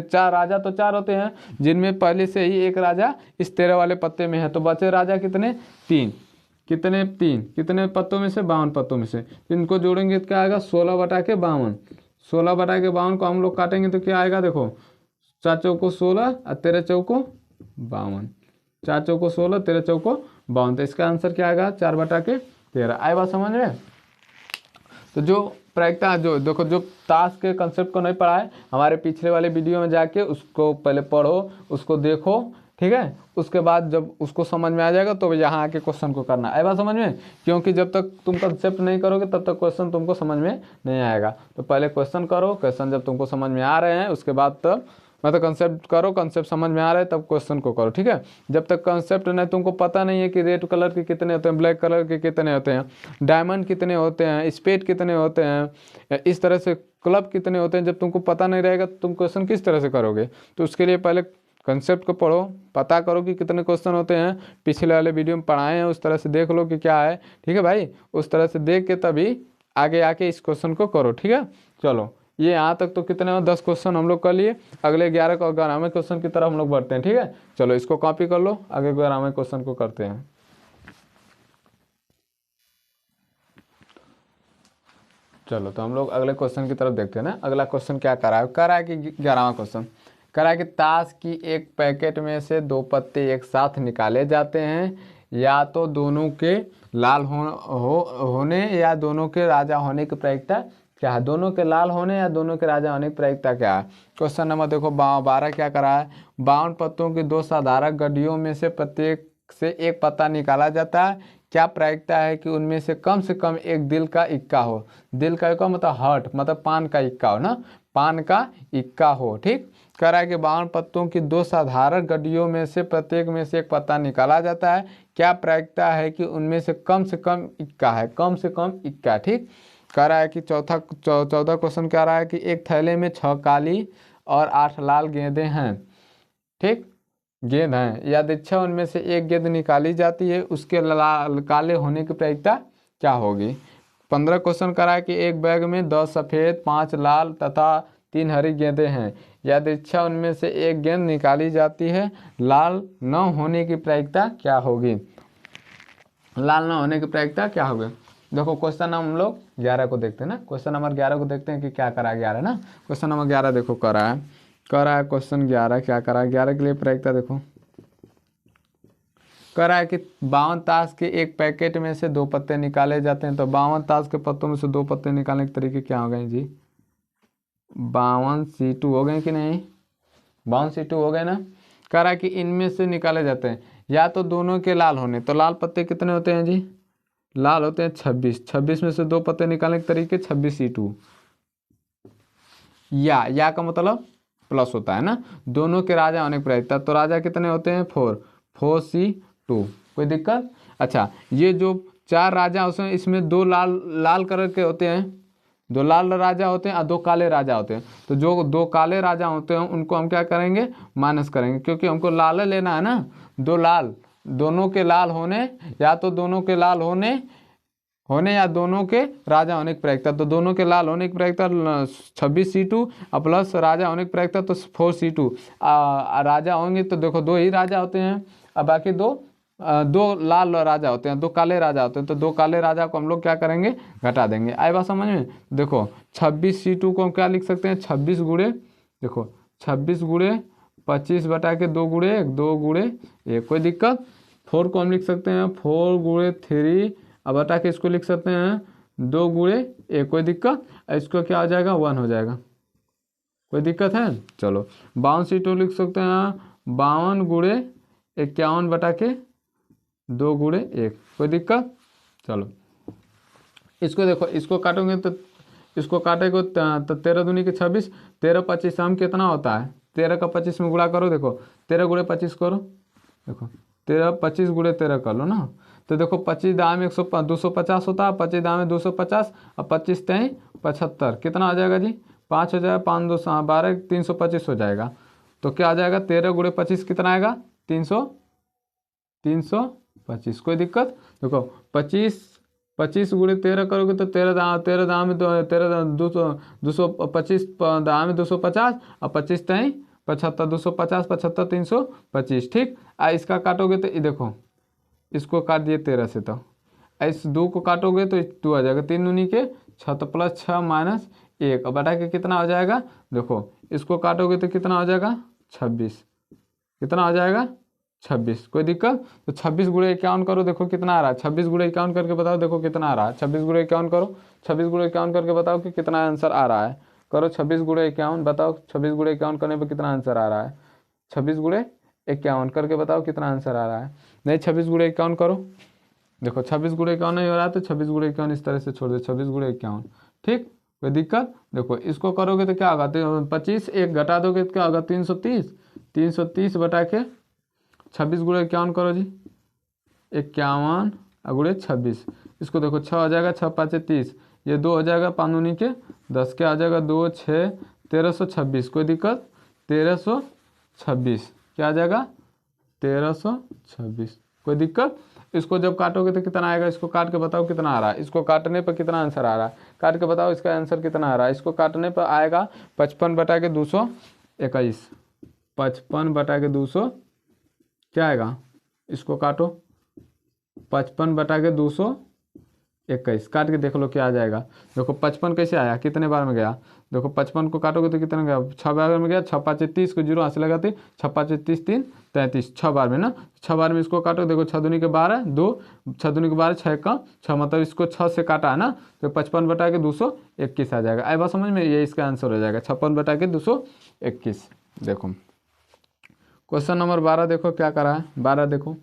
4 राजा तो 4 होते हैं, जिनमें पहले से ही एक राजा इस 13 वाले पत्ते में है, तो बचे राजा कितने, 3। कितने, 3, कितने पत्तों में से, 52 पत्तों में से, इनको जोड़ेंगे तो क्या आएगा, 16/52। 16/52 को हम लोग काटेंगे तो क्या आएगा, देखो 4 चौको 16 और 13 चौको 52, 4 चौको 16, 13 चौको 52, तो इसका आंसर क्या आएगा, 4/13। आए बात समझ में। तो जो प्रायिकता, जो देखो, जो ताश के कंसेप्ट को नहीं पढ़ा है, हमारे पिछले वाले वीडियो में जाके उसको पहले पढ़ो, उसको देखो, ठीक है, उसके बाद जब उसको समझ में आ जाएगा तो यहाँ आके क्वेश्चन को करना, आए बात समझ में, क्योंकि जब तक तुम कंसेप्ट नहीं करोगे तब तक क्वेश्चन तुमको समझ में नहीं आएगा। तो पहले क्वेश्चन करो, क्वेश्चन जब तुमको समझ में आ रहे हैं उसके बाद तब मतलब कंसेप्ट करो, कंसेप्ट समझ में आ रहा है तब क्वेश्चन को करो, ठीक है। जब तक कंसेप्ट नहीं, तुमको पता नहीं है कि रेड कलर के कितने होते हैं, ब्लैक कलर के कितने होते हैं, डायमंड कितने होते हैं, स्पेड कितने होते हैं, इस तरह से क्लब कितने होते हैं, जब तुमको पता नहीं रहेगा तो तुम क्वेश्चन किस तरह से करोगे। तो उसके लिए पहले कंसेप्ट को पढ़ो, पता करो कि कितने क्वेश्चन होते हैं, पिछले वाले वीडियो में पढ़ाए हैं, उस तरह से देख लो कि क्या है, ठीक है भाई, उस तरह से देख के तभी आगे आके इस क्वेश्चन को करो, ठीक है। चलो ये यहाँ तक तो कितने हो, 10 क्वेश्चन हम लोग कर लिए, अगले 11 और 11वें क्वेश्चन की तरफ हम लोग बढ़ते हैं, ठीक है। चलो इसको कॉपी कर लो, आगे 11वें क्वेश्चन को करते हैं। चलो तो हम लोग अगले क्वेश्चन की तरफ देखते हैं ना। अगला क्वेश्चन क्या कह रहा है कि 11वां क्वेश्चन कह रहा है कि ताश की एक पैकेट में से 2 पत्ते एक साथ निकाले जाते हैं, या तो दोनों के लाल होने या दोनों के राजा होने की प्रायिकता क्या है, दोनों के लाल होने या दोनों के राजा होने की प्रायिकता क्या है। क्वेश्चन नंबर देखो 12 क्या करा है, 52 पत्तों की 2 साधारण गड्डियों में से प्रत्येक से एक पत्ता निकाला जाता है, क्या प्रायिकता है कि उनमें से कम एक दिल का इक्का हो। दिल का इक्का मतलब हर्ट, मतलब पान का इक्का हो ना, पान का इक्का हो, ठीक। कह रहा है कि 52 पत्तों की 2 साधारण गड्डियों में से प्रत्येक में से एक पत्ता निकाला जाता है, क्या प्रायिकता है कि उनमें से कम इक्का है, कम से कम इक्का, ठीक। कह रहा है कि 14 क्वेश्चन कह रहा है कि एक थैले में 6 काली और 8 लाल गेंदें हैं, ठीक, गेंद हैं, यादृच्छा उनमें से एक गेंद निकाली जाती है, उसके लाल काले होने की प्रायिकता क्या होगी। 15 क्वेश्चन करा है कि एक बैग में 10 सफ़ेद 5 लाल तथा 3 हरी गेंदें हैं, यादृच्छा उनमें से एक गेंद निकाली जाती है, लाल न होने की प्रायिकता क्या होगी। लाल न होने की प्रायिकता क्या होगी। देखो क्वेश्चन हम लोग 11 को देखते हैं ना, क्वेश्चन नंबर 11 को देखते हैं कि क्या करा है 11 ना। क्वेश्चन नंबर 11 देखो करा है क्वेश्चन 11 क्या करा है। 11 के लिए प्रायिकता देखो करा है कि 52 ताश के एक पैकेट में से 2 पत्ते निकाले जाते हैं। तो 52 ताश के पत्तों में से 2 पत्ते निकालने के तरीके क्या हो गए जी? 52C2 हो गए कि नहीं? 52C2 हो गए ना। कह रहा है कि इनमें से निकाले जाते हैं या तो दोनों के लाल होने, तो लाल पत्ते कितने होते हैं जी? लाल होते हैं 26। 26 में से 2 पत्ते निकालने के तरीके 26C2। या का मतलब प्लस होता है ना। दोनों के राजा होने की प्रायिकता, तो राजा कितने होते हैं? 4C2। कोई दिक्कत? अच्छा, ये जो 4 राजा उसमें इसमें 2 लाल कलर के होते हैं, 2 लाल राजा होते हैं और 2 काले राजा होते हैं। तो जो 2 काले राजा होते हैं उनको हम क्या करेंगे? माइनस करेंगे, क्योंकि हमको लाल लेना है ना। 2 लाल, दोनों के लाल होने या तो दोनों के लाल होने या दोनों के राजा होने की प्रायिकता। तो दोनों के लाल होने की प्रायिकता 26C2 और प्लस राजा होने की प्रायिकता तो 4C2। राजा होंगे तो देखो 2 ही राजा होते हैं और बाकी 2 लाल राजा होते हैं, 2 काले राजा होते हैं। तो 2 काले राजा को हम लोग क्या करेंगे? घटा देंगे। आई बात समझ में? देखो 26C2 को हम क्या लिख सकते हैं? 26 गुणे, देखो 26 गुणे 25 बटा के 2 गुणे 1, 2 गुणे 1। कोई दिक्कत? 4 को हम लिख सकते हैं 4 गुणे 3 अब बटा के इसको लिख सकते हैं 2 गुणे 1। कोई दिक्कत? इसको क्या हो जाएगा? 1 हो जाएगा। कोई दिक्कत है? चलो 52C2 लिख सकते हैं 52 गुणे 51 बटा के 2 गुणे 1। कोई दिक्कत? चलो इसको देखो, इसको काटोगे तो इसको काटेगा तो 13 दूनी के 26, 13 25 हम कितना होता है? 13 का 25 में गुणा करो। देखो 13 गुणे 25 करो, देखो 13 25 गुणे 13 कर लो ना। तो देखो 25 दाम 250 होता है, 25 दाम 250 और 25 तेई 75। कितना आ जाएगा जी? 5 हो जाएगा, 5 2 12 325 हो जाएगा। तो क्या आ जाएगा? 13 गुणे 25 कितना आएगा? 325। कोई दिक्कत? देखो 25 गुणे 13 करोगे तो 13 दाम में 225 दाम में 250 और 25 तेई 75, 250 75 325। ठीक। इसका काटोगे तो ये देखो, इसको काट दिए 13 से, तो इस 2 को काटोगे तो 2 आ जाएगा। 3 दूनी के 6 तो प्लस 6 माइनस 1 और बटा के कितना हो जाएगा? देखो इसको काटोगे तो कितना हो जाएगा? 26। कितना हो जाएगा? 26। कोई दिक्कत? तो 26 गुणे 51 करो, देखो कितना आ रहा है। 26 गुणे 51 करके बताओ, देखो कितना आ रहा है। 26 गुणे 51 करो, 26 गुणे 51 करके बताओ कि कितना आंसर आ रहा है। करो 26 गुणे 51, बताओ 26 गुणे 51 करने पर कितना आंसर आ रहा है। 26 गुणे 51 करके बताओ कितना आंसर आ रहा है। नहीं 26 गुणे 51 करो, देखो 26 गुणे 51 नहीं हो रहा है तो 26 गुणे 51 इस तरह से छोड़ दो, 26 गुणे 51। ठीक। कोई दिक्कत? देखो इसको करोगे तो क्या होगा? 25 1 घटा दोगे तो क्या होगा? 330। 330 बटा के 26 गुणे 51 करो जी, 51 गुणे 26। इसको देखो 6 हो जाएगा, 6 5 30, ये 2 हो जाएगा, 5 दूनी के 10, क्या आ जाएगा? 2 6 1326। कोई दिक्कत? 1326 क्या आ जाएगा? 1326। कोई दिक्कत? इसको जब काटोगे तो कितना आएगा? इसको काट के बताओ कितना आ रहा है। इसको काटने पर कितना आंसर आ रहा है? काट के बताओ इसका आंसर कितना आ रहा है। इसको काटने पर आएगा 55 बटा के 221। 55 बटा के 200 क्या आएगा? इसको काटो 55 बटा के 221 काट के देख लो क्या आ जाएगा। देखो 55 कैसे आया? कितने बार में गया? देखो 55 को काटोगे तो कितने गया? 6 बार में गया। 6 5 30 को 0 हासिल लगाते, 6 5 30 3 33, 6 बार में ना। 6 बार में इसको काटो, देखो 6 दूनी के 12 2, 6 दूनी के 12 6 का 6, मतलब इसको 6 से काटा है ना, तो 55 बटा के 221 आ जाएगा। आई बात समझ में? ये इसका आंसर हो जाएगा 56 बटा के 221। देखो क्वेश्चन नंबर 12 देखो क्या करा है। 12 देखो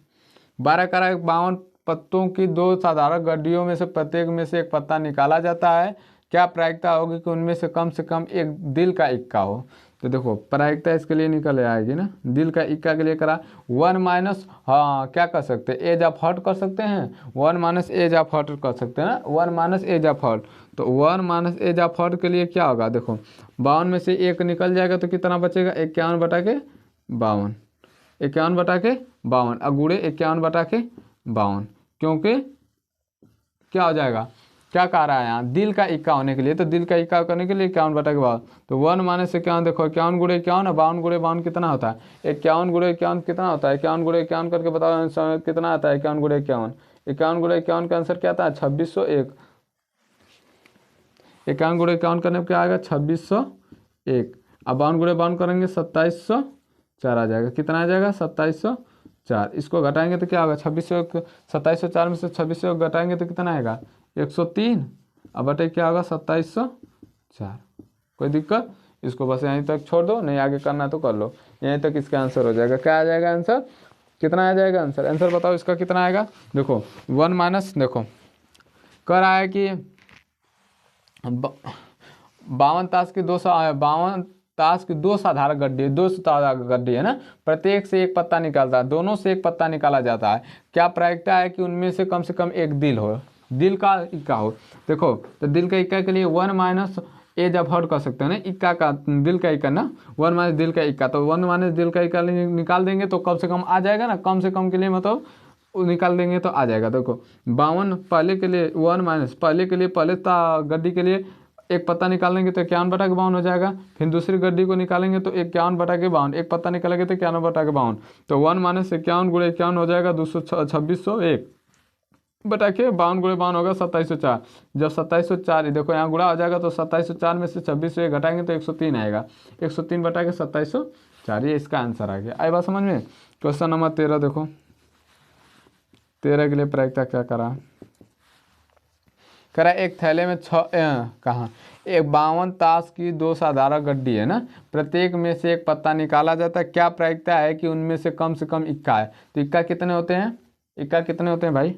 12 करा है 52 पत्तों की 2 साधारण गड्डियों में से प्रत्येक में से एक पत्ता निकाला जाता है। क्या प्रायिकता होगी कि उनमें से कम एक दिल का इक्का हो? तो देखो प्रायिकता इसके लिए निकल आएगी ना, दिल का इक्का के लिए करा 1 माइनस, हाँ क्या कर सकते हैं? एज ऑफ हर्ट कर सकते हैं, 1 माइनस एज ऑफ हर्ट कर सकते हैं ना, 1 माइनस एज ऑफ हर्ट। तो 1 माइनस एज ऑफ हर्ट के लिए क्या होगा? देखो 52 में से 1 निकल जाएगा तो कितना बचेगा? 51 बटा के 52, 51 बटा के 52 अगुड़े 51 बटा के 52, क्योंकि क्या हो जाएगा? क्या कह रहा है यहाँ? दिल का इक्का होने के लिए, तो दिल का इक्का करने के लिए 51 बटा के 52, तो 1 माइनस 51, देखो 51 गुणे 51 और 52 गुणे 52 कितना होता है? 51 गुणे 51 कितना होता है? 51 गुणे 51 करके बताओ कितना आता है? 51 गुणे 51 51 गुणे 51 का आंसर क्या था 2601। 51 गुणे 51 करने पर क्या आएगा 2601। अब 52 गुणे 52 करेंगे 2704 आ जाएगा। कितना आ जाएगा 2704। इसको घटाएंगे तो क्या होगा 2704 में से 2600 घटाएंगे तो कितना आएगा 103। अब बटे क्या होगा 2704। कोई दिक्कत? इसको बस यहीं तक छोड़ दो, नहीं आगे करना तो कर लो। यहीं तक इसका आंसर हो जाएगा। क्या आ जाएगा आंसर? कितना आ जाएगा आंसर? आंसर बताओ इसका कितना आएगा। देखो 1 माइनस, देखो कर रहा है कि 52 ताश की 52 ताश की 2 साधारण गड्डी, 2 साधारण गड्डी है ना, प्रत्येक से एक पत्ता निकालता है, दोनों से एक पत्ता निकाला जाता है। क्या प्रायिकता है कि उनमें से कम एक दिल हो, दिल का इक्का हो। देखो तो दिल का इक्का के लिए 1 माइनस ए जब हट कर सकते हैं ना, इक्का का दिल का इक्का ना, 1 माइनस दिल का इक्का, तो 1 माइनस दिल का इक्का निकाल देंगे तो कम से कम आ जाएगा ना, कम से कम के लिए मतलब निकाल देंगे तो आ जाएगा। देखो 52 पहले के लिए 1 माइनस पहले के लिए, पहले गड्डी के लिए एक पत्ता निकालेंगे तो 51/52 हो जाएगा। फिर दूसरी गड्डी को निकालेंगे तो 51/52, एक पत्ता निकालेंगे तो 51/52, तो 1 माइनस 51 गुणे 51 हो जाएगा 2601 बटा के 52 गुणे 52 होगा 2704। जब 2704 देखो यहाँ गुणा हो जाएगा तो 2704 में से 2601 घटाएंगे तो 103 आएगा। 103 बटा के 2704, ये इसका आंसर आ गया। आई बात समझ में? क्वेश्चन नंबर 13 देखो, 13 के लिए प्रायिकता क्या करा एक थैले में कहाँ एक 52 ताश की 2 साधारण गड्डी है ना, प्रत्येक में से एक पत्ता निकाला जाता है। क्या प्रायिकता है कि उनमें से कम इक्का है। तो इक्का कितने होते हैं? इक्का कितने होते हैं भाई?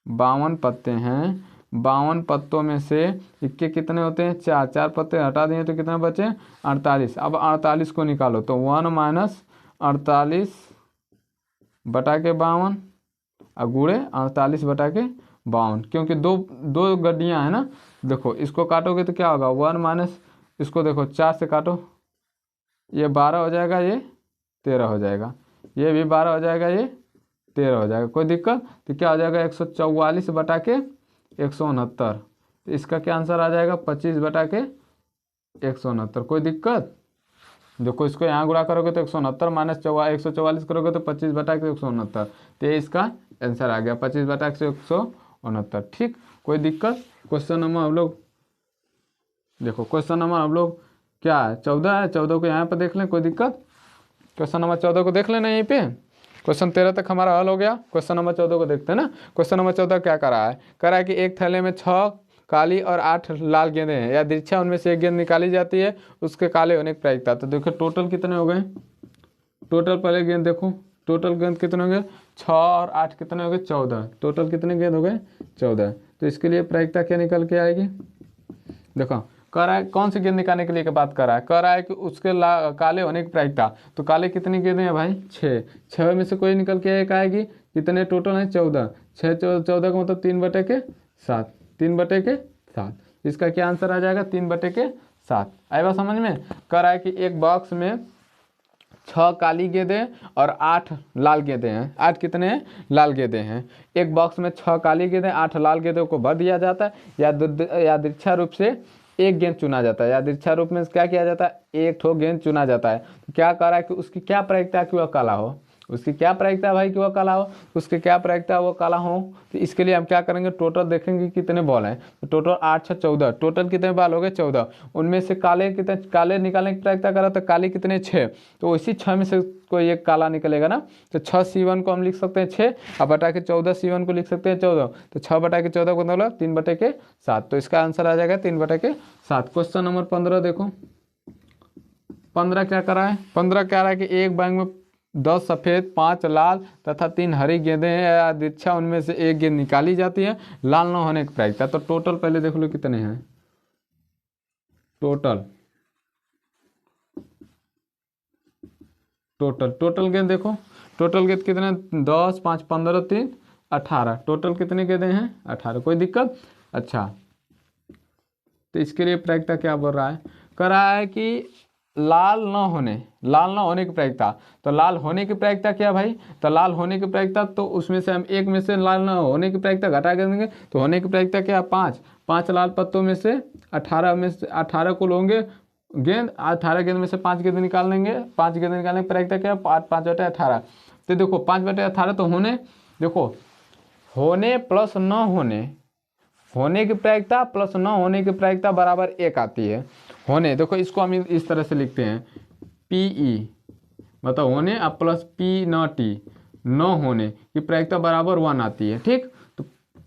52 पत्ते हैं, 52 पत्तों में से इक्के कितने होते हैं? 4। 4 पत्ते हटा दिए तो कितने बचे? 48। अब 48 को निकालो तो 1 माइनस 48 बटा के 52 और गुणे 48 बटा के 52, क्योंकि दो गड्डियाँ हैं ना। देखो इसको काटोगे तो क्या होगा 1 माइनस, इसको देखो 4 से काटो, ये 12 हो जाएगा, ये 13 हो जाएगा, ये भी 12 हो जाएगा, ये 13 हो जाएगा। कोई दिक्कत? तो क्या हो जाएगा 144 बटा के 169। तो इसका क्या आंसर आ जाएगा 25 बटा के 169। कोई दिक्कत? देखो इसको यहाँ गुणा करोगे तो 169 माइनस 144 करोगे तो 25 बटा के 169, तो ये इसका आंसर आ गया 25 बटा के 169। ठीक, कोई दिक्कत? क्वेश्चन नंबर हम लोग देखो, क्वेश्चन नंबर हम लोग क्या है 14 है, 14 को यहाँ पर देख लें। कोई दिक्कत? क्वेश्चन नंबर 14 को देख लेना यहीं पे। क्वेश्चन 13 तक हमारा हल हो गया। क्वेश्चन नंबर 14 को देखते हैं ना। क्वेश्चन नंबर 14 क्या कर रहा है कि एक थैले में 6 काली और 8 लाल गेंदें हैं, या दीक्षा उनमें से एक गेंद निकाली जाती है, उसके काले होने की प्रायिकता। तो देखो टोटल कितने हो गए, टोटल पहले गेंद देखो, टोटल गेंद कितने हो गए 6 और 8 कितने हो गए 14, टोटल कितने गेंद हो गए 14। तो इसके लिए प्रायिकता क्या निकल के आएगी? देखो कह रहा है कौन सी गेंद निकालने के लिए बात कर रहा है, कह रहा है कि उसके काले होने की प्रायिकता। तो काले कितनी गेंदें हैं भाई 6, 6 में से कोई निकल के एक आएगी। कितने टोटल हैं 14, 6 14 का मतलब 3/7, 3/7। इसका क्या आंसर आ जाएगा 3/7। आई बात समझ में? कह रहा है कि एक बॉक्स में 6 काली गेंदें और 8 लाल गेंदें हैं। 8 कितने हैं? लाल गेंदें हैं। एक बॉक्स में 6 काली गेंदें 8 लाल गेंदों को भर दिया जाता है, यादृच्छा रूप से एक गेंद चुना जाता है। यादृच्छा रूप में क्या किया जाता है? एक ठो गेंद चुना जाता है। तो क्या कह रहा है कि उसकी क्या प्रायिकता कि वह काला हो, उसकी क्या प्रायिकता भाई कि वह काला हो, उसकी क्या प्रायिकता वो काला हो। तो इसके लिए हम क्या करेंगे, टोटल देखेंगे कितने बॉल हैं। तो टोटल 8 6 14, टोटल कितने बॉल हो गए 14। उनमें से काले कितने, काले निकालने की प्रायिकता करा तो काले कितने 6, तो इसी 6 में से कोई एक काला निकलेगा ना। तो 6 C1 को हम लिख सकते हैं 6 और बटा के 14 C1 को लिख सकते हैं 14। तो 6 बटा के 14 को मतलब 3/7। तो इसका आंसर आ जाएगा 3/7। क्वेश्चन नंबर 15 देखो, 15 क्या करा है? 15 क्या रहा है कि एक बैंक में 10 सफ़ेद 5 लाल तथा 3 हरी गेंदें हैं, यादृच्छा उनमें से एक गेंद निकाली जाती है, लाल न होने की प्रायिकता। तो टोटल पहले देख लो कितने हैं टोटल गेंद देखो, टोटल गेंद कितने 10 5 15 3 18, टोटल कितने गेंदें हैं 18। कोई दिक्कत? अच्छा, तो इसके लिए प्रायिकता क्या बोल रहा है? कह रहा है कि लाल न होने की प्रायिकता। तो लाल होने की प्रायिकता क्या भाई? तो लाल होने की प्रायिकता, तो उसमें से हम एक में से लाल न होने की प्रायिकता घटा कर देंगे। तो होने की प्रायिकता क्या? 5 लाल पत्तों में से 18 को लोगे गेंद, 18 गेंद में से 5 गेंद निकाल लेंगे। 5 गेंद निकालने की प्रायिकता क्या है? 5 बटे 18। तो देखो 5/18 तो देखो होने प्लस न होने, होने की प्रायिकता प्लस न होने की प्रायिकता बराबर 1 आती है। होने, देखो इसको हम इस तरह से लिखते हैं, पीई मतलब होने अब प्लस पी न टी, न होने की प्रायिकता बराबर 1 आती है। ठीक,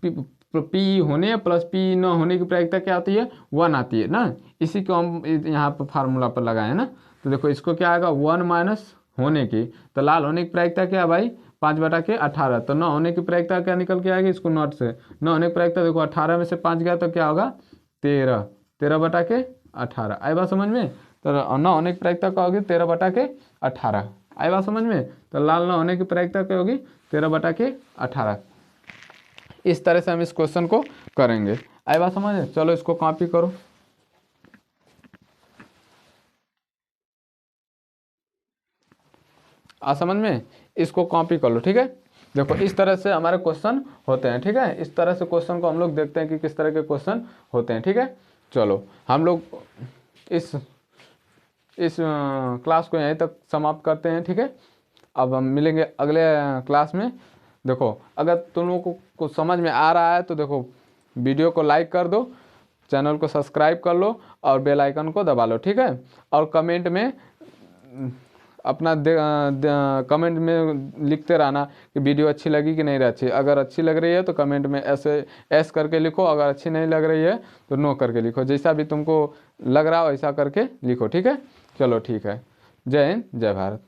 तो पी होने प्लस पी न होने की प्रायिकता क्या आती है, 1 आती है ना। इसी को हम यहाँ पर फार्मूला पर लगाए ना। तो देखो इसको क्या आएगा, 1 माइनस होने की, तो लाल होने की प्रायिकता क्या है भाई, 5/18। तो न होने की प्रायिकता क्या निकल के आएगी, इसको नॉट से न होने की प्रायिकता देखो 18 में से 5 गया तो क्या होगा 13, 13/18। आई बात समझ में। तो न होने की प्रायिकता क्या होगी 13/18। आई बात समझ में। तो लाल न होने की प्रायिकता क्या होगी 13/18। इस तरह से हम इस क्वेश्चन को करेंगे। आई बात समझ में। चलो इसको कॉपी करो। आ समझ में, इसको कॉपी कर लो। ठीक है, देखो इस तरह से हमारे क्वेश्चन होते हैं। ठीक है, इस तरह से क्वेश्चन को हम लोग देखते हैं कि किस तरह के क्वेश्चन होते हैं। ठीक है, चलो हम लोग इस क्लास को यहीं तक समाप्त करते हैं। ठीक है, अब हम मिलेंगे अगले क्लास में। देखो अगर तुम लोगों को समझ में आ रहा है तो देखो वीडियो को लाइक कर दो, चैनल को सब्सक्राइब कर लो और बेल आइकन को दबा लो। ठीक है, और कमेंट में अपना कमेंट में लिखते रहना कि वीडियो अच्छी लगी कि नहीं अच्छी। अगर अच्छी लग रही है तो कमेंट में ऐसे एस करके लिखो, अगर अच्छी नहीं लग रही है तो नो करके लिखो। जैसा भी तुमको लग रहा हो वैसा करके लिखो। ठीक है, चलो ठीक है। जय हिंद, जय भारत।